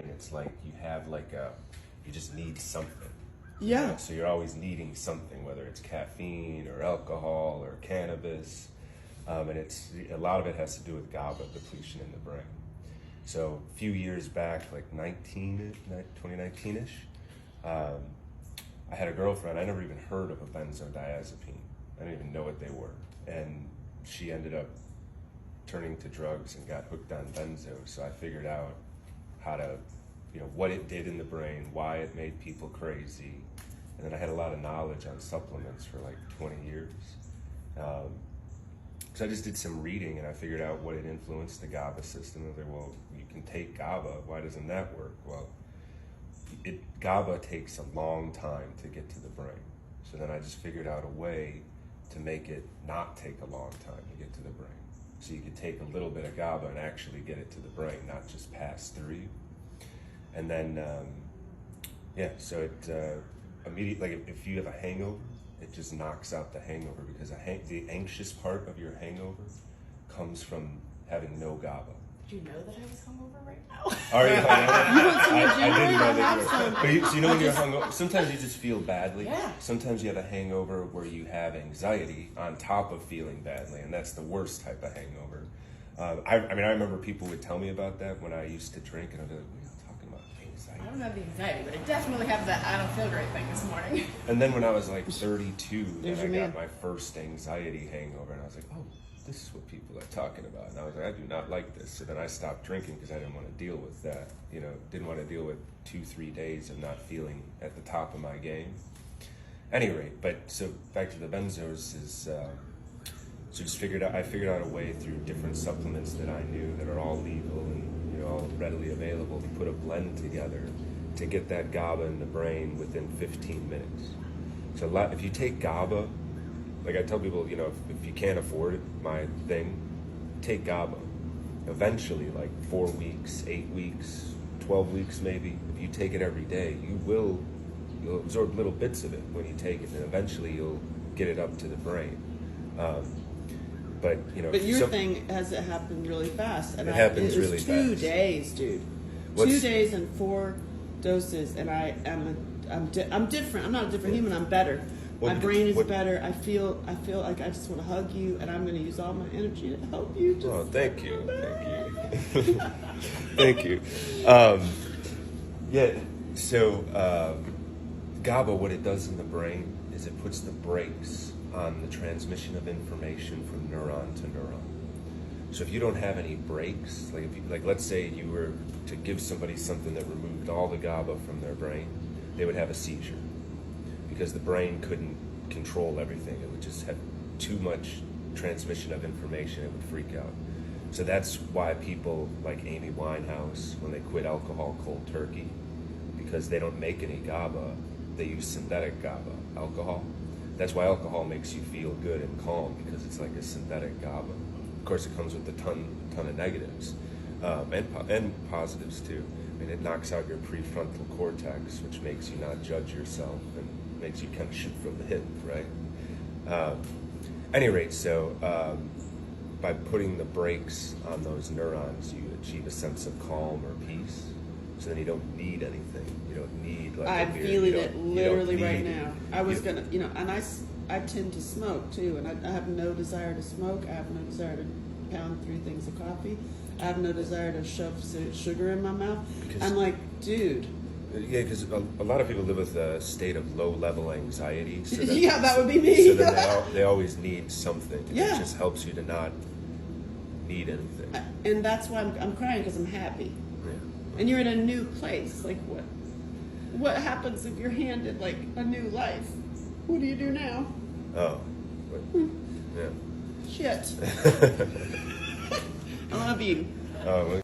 brain, it's like you have like you just need something. Yeah. You know? So you're always needing something, whether it's caffeine or alcohol or cannabis. And a lot of it has to do with GABA depletion in the brain. So a few years back, like 2019-ish, I had a girlfriend. I never even heard of a benzodiazepine. I didn't even know what they were. And she ended up turning to drugs and got hooked on benzo. So I figured out how to, what it did in the brain, why it made people crazy. And then I had a lot of knowledge on supplements for like 20 years. So I just did some reading and I figured out what had influenced the GABA system. I was like, well, you can take GABA, why doesn't that work? Well, GABA takes a long time to get to the brain. So then I just figured out a way to make it not take a long time to get to the brain. So you could take a little bit of GABA and actually get it to the brain, not just pass through you. And then, so it immediately, like if you have a hangover, it just knocks out the hangover because the anxious part of your hangover comes from having no GABA. Did you know that I was hungover right now? Are you hungover? I didn't know that you were. some. But so you know when you're hungover, sometimes you just feel badly. Yeah. Sometimes you have a hangover where you have anxiety on top of feeling badly, and that's the worst type of hangover. I remember people would tell me about that when I used to drink, and I'd be like, what are you talking about? Anxiety? I don't have the anxiety, but I definitely have that I don't feel great thing this morning. And then when I was like 32, There's then I your got man. my first anxiety hangover, and I was like, oh, this is what people are talking about. And I was like, I do not like this. So then I stopped drinking because I didn't want to deal with that. Didn't want to deal with 2-3 days of not feeling at the top of my game. Any rate, but so back to the benzos is, I figured out a way through different supplements that I knew that are all legal and all readily available to put a blend together to get that GABA in the brain within 15 minutes. So if you take GABA, like I tell people, if you can't afford it, my thing, take GABA. Eventually, like 4 weeks, 8 weeks, 12 weeks maybe, if you take it every day, you'll absorb little bits of it when you take it, and eventually you'll get it up to the brain. But your thing has it happened really fast, and it happens really fast. 2 days, dude. 2 days and 4 doses, and I'm different. I'm not a different human. I'm better. My brain is better. I feel like I just want to hug you, and I'm going to use all my energy to help you. Thank you. Thank you. So GABA, what it does in the brain is it puts the brakes on the transmission of information from neuron to neuron. So if you don't have any brakes, let's say you were to give somebody something that removed all the GABA from their brain, they would have a seizure because the brain couldn't control everything. It would just have too much transmission of information. It would freak out. So that's why people like Amy Winehouse, when they quit alcohol cold turkey, because they don't make any GABA, they use synthetic GABA, alcohol. That's why alcohol makes you feel good and calm, because it's like a synthetic GABA. Of course, it comes with a ton of negatives and positives too. It knocks out your prefrontal cortex, which makes you not judge yourself and makes you kind of shoot from the hip, right? Any rate, so by putting the brakes on those neurons, you achieve a sense of calm or peace. So then you don't need anything. You don't need like I'm feeling it literally right now. I was gonna, and I tend to smoke too, and I have no desire to smoke. I have no desire to pound 3 things of coffee. I have no desire to shove sugar in my mouth. I'm like, dude. Yeah, because a lot of people live with a state of low-level anxiety. So yeah, that would be me. So then they always need something. And it just helps you to not need anything. And that's why I'm crying, because I'm happy. Yeah. And you're in a new place. Like, what happens if you're handed, like, a new life? What do you do now? Oh. Yeah. Shit. I love you. Oh, well,